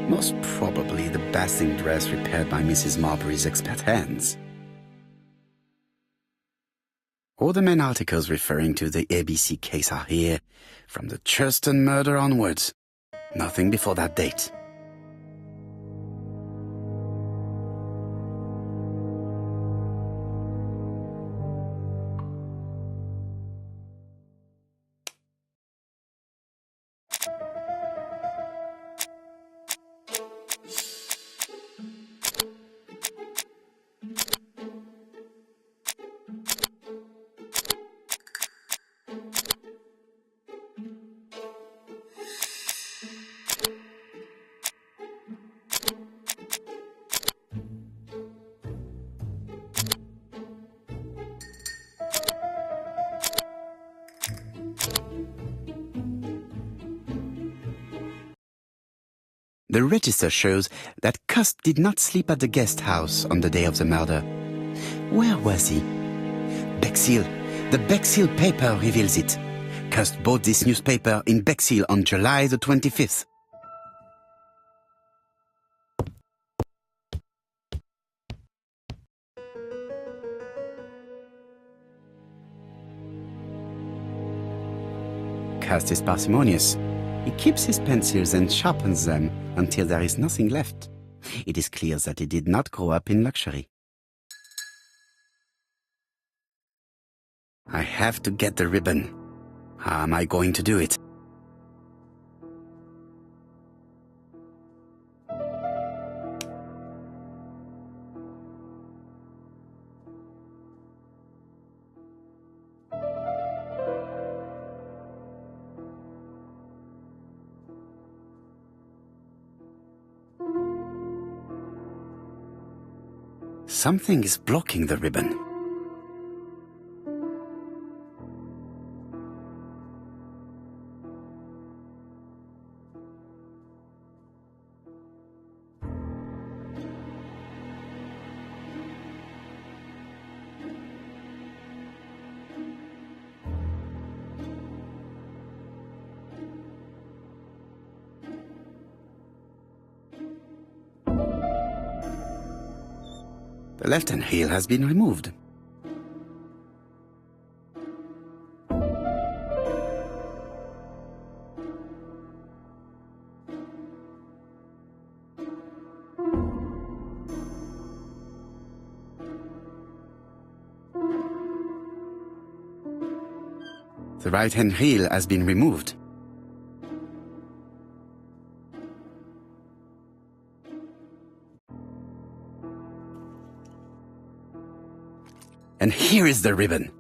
Most probably the basting dress repaired by Mrs. Marbury's expert hands. All the main articles referring to the ABC case are here, from the Churston murder onwards. Nothing before that date. The register shows that Cust did not sleep at the guest house on the day of the murder. Where was he? Bexhill. The Bexhill paper reveals it. Cust bought this newspaper in Bexhill on July the 25th. Cust is parsimonious. He keeps his pencils and sharpens them until there is nothing left. It is clear that he did not grow up in luxury. I have to get the ribbon. How am I going to do it? Something is blocking the ribbon. The left-hand heel has been removed. The right-hand heel has been removed. And here is the ribbon.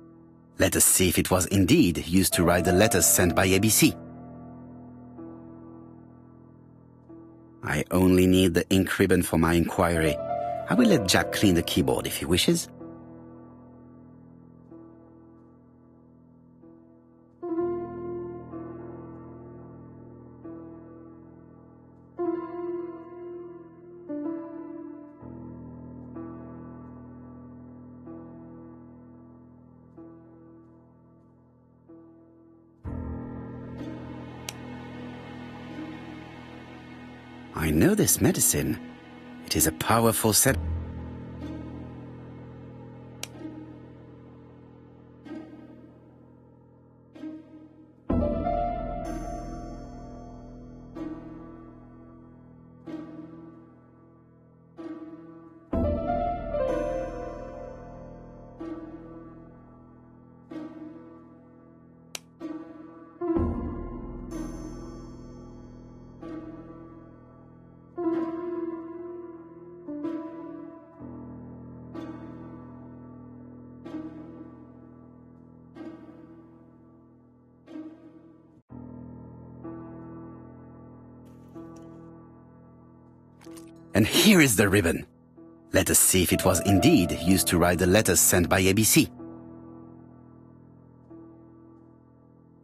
Let us see if it was indeed used to write the letters sent by ABC. I only need the ink ribbon for my inquiry. I will let Jack clean the keyboard if he wishes. I know this medicine. It is a powerful set. And here is the ribbon. Let us see if it was indeed used to write the letters sent by ABC.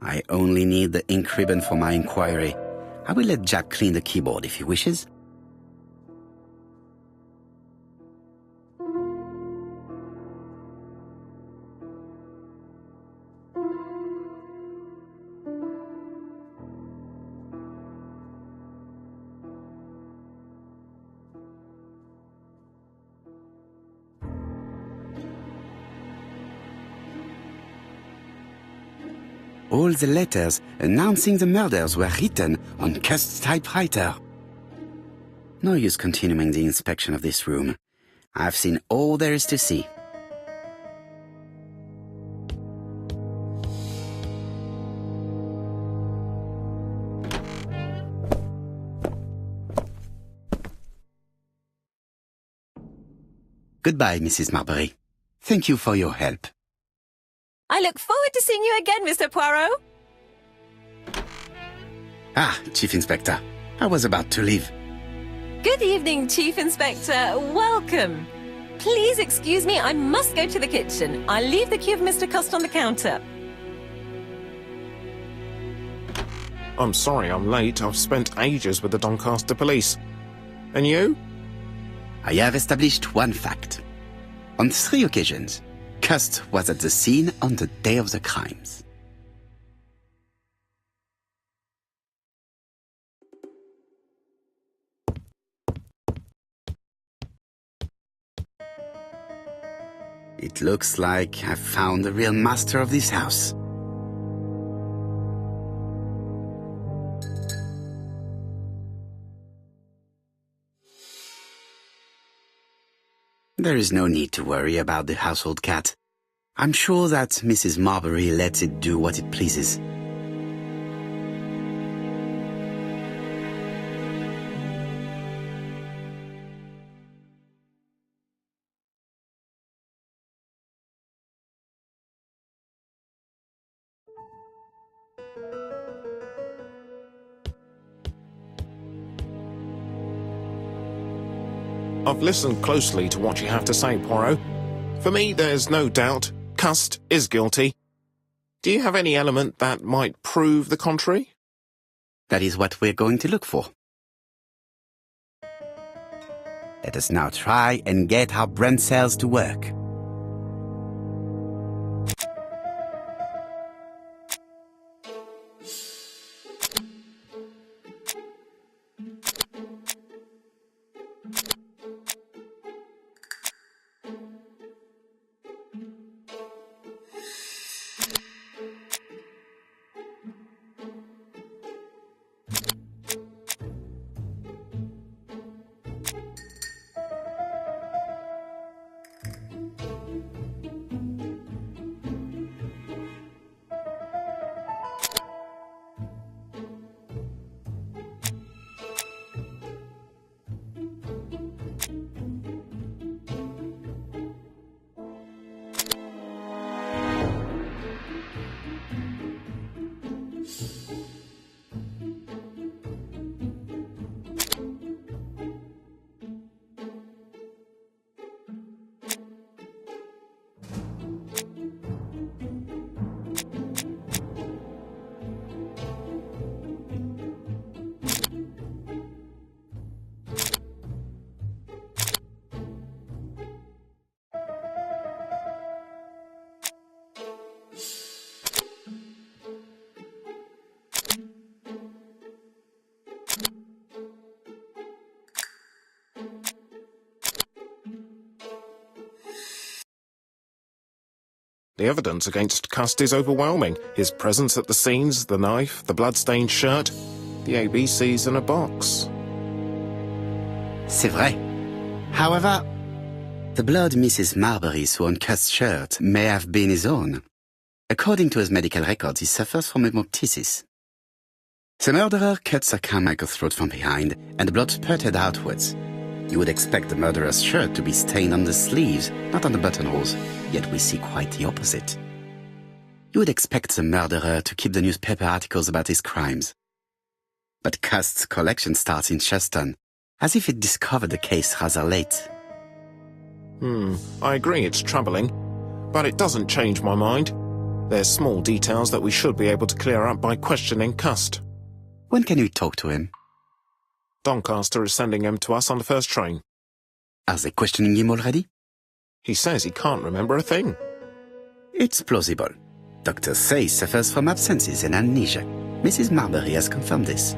I only need the ink ribbon for my inquiry. I will let Jack clean the keyboard if he wishes. All the letters announcing the murders were written on Cust's typewriter. No use continuing the inspection of this room. I've seen all there is to see. Goodbye, Mrs. Marbury. Thank you for your help. I look forward to seeing you again, Mr. Poirot. Ah, Chief Inspector. I was about to leave. Good evening, Chief Inspector. Welcome. Please excuse me, I must go to the kitchen. I'll leave the key of Mr. Cust on the counter. I'm sorry I'm late. I've spent ages with the Doncaster police. And you? I have established one fact. On 3 occasions, Cust was at the scene on the day of the crimes. It looks like I've found the real master of this house. There is no need to worry about the household cat. I'm sure that Mrs. Marbury lets it do what it pleases. I've listened closely to what you have to say, Poirot. For me, there's no doubt Cust is guilty. Do you have any element that might prove the contrary? That is what we're going to look for. Let us now try and get our brain cells to work. The evidence against Cust is overwhelming. His presence at the scenes, the knife, the blood-stained shirt, the ABCs in a box. C'est vrai. However, the blood Mrs. Marbury saw on Cust's shirt may have been his own. According to his medical records, he suffers from hemoptysis. The murderer cut Sir Carmichael's throat from behind, and the blood spurted outwards. You would expect the murderer's shirt to be stained on the sleeves, not on the buttonholes, yet we see quite the opposite. You would expect the murderer to keep the newspaper articles about his crimes. But Cust's collection starts in Cheston, as if it discovered the case rather late. I agree it's troubling, but it doesn't change my mind. There's small details that we should be able to clear up by questioning Cust. When can we talk to him? Doncaster is sending him to us on the first train. Are they questioning him already? He says he can't remember a thing. It's plausible. Doctors say he suffers from absences and amnesia. Mrs. Marbury has confirmed this.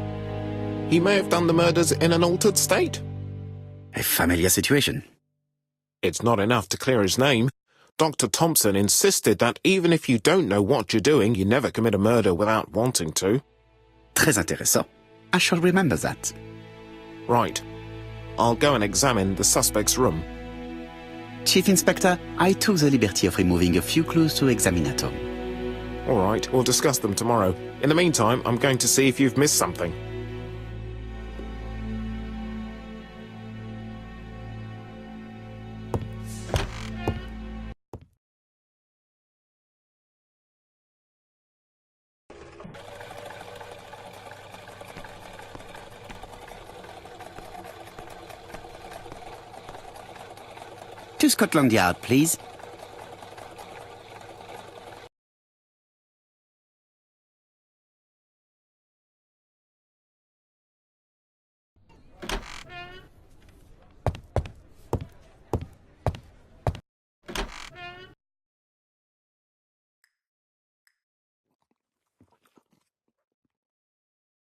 He may have done the murders in an altered state. A familiar situation. It's not enough to clear his name. Dr. Thompson insisted that even if you don't know what you're doing, you never commit a murder without wanting to. Très intéressant. I shall remember that. Right. I'll go and examine the suspect's room. Chief Inspector, I took the liberty of removing a few clues to examinator. All right, we'll discuss them tomorrow. In the meantime, I'm going to see if you've missed something. To Scotland Yard, please.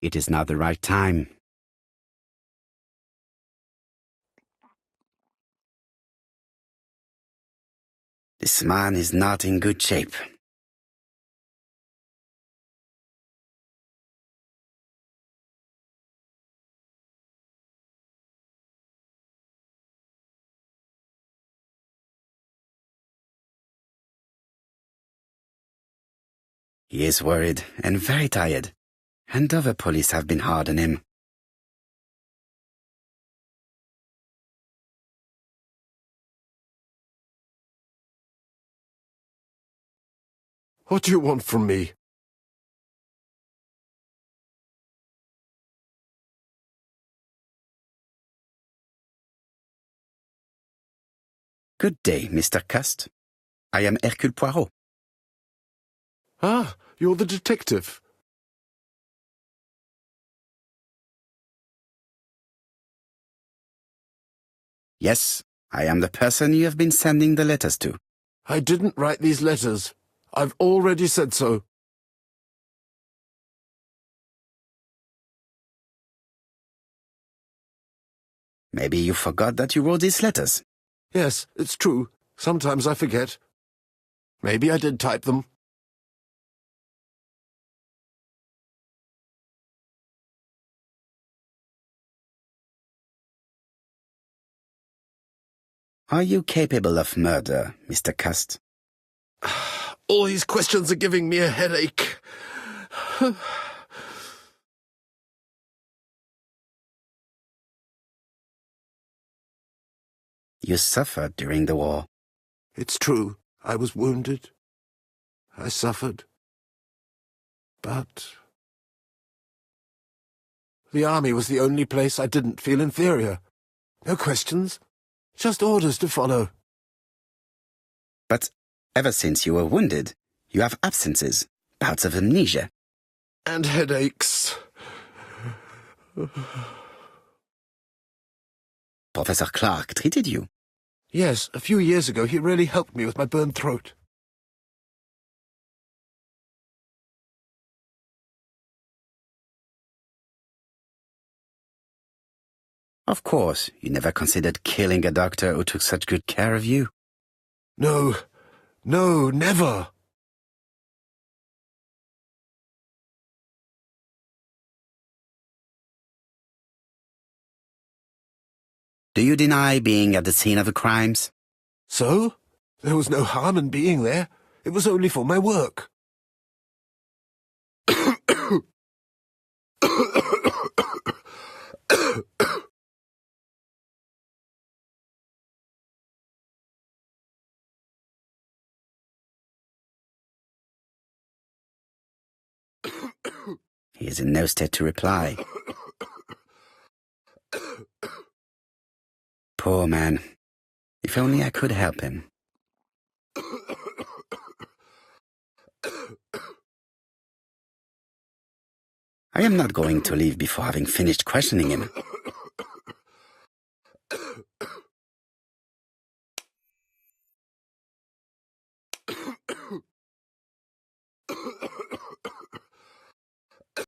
It is now the right time. This man is not in good shape. He is worried and very tired, and other police have been hard on him. What do you want from me? Good day, Mr. Cust. I am Hercule Poirot. Ah, you're the detective. Yes, I am the person you have been sending the letters to. I didn't write these letters. I've already said so. Maybe you forgot that you wrote these letters. Yes, it's true. Sometimes I forget. Maybe I did type them. Are you capable of murder, Mr. Cust? All these questions are giving me a headache. You suffered during the war. It's true. I was wounded. I suffered. But the army was the only place I didn't feel inferior. No questions. Just orders to follow. But ever since you were wounded, you have absences, bouts of amnesia. And headaches. Professor Clark treated you. Yes, a few years ago he really helped me with my burned throat. Of course, you never considered killing a doctor who took such good care of you. No, never. Do you deny being at the scene of the crimes? So? There was no harm in being there. It was only for my work. He is in no state to reply. Poor man. If only I could help him. I am not going to leave before having finished questioning him.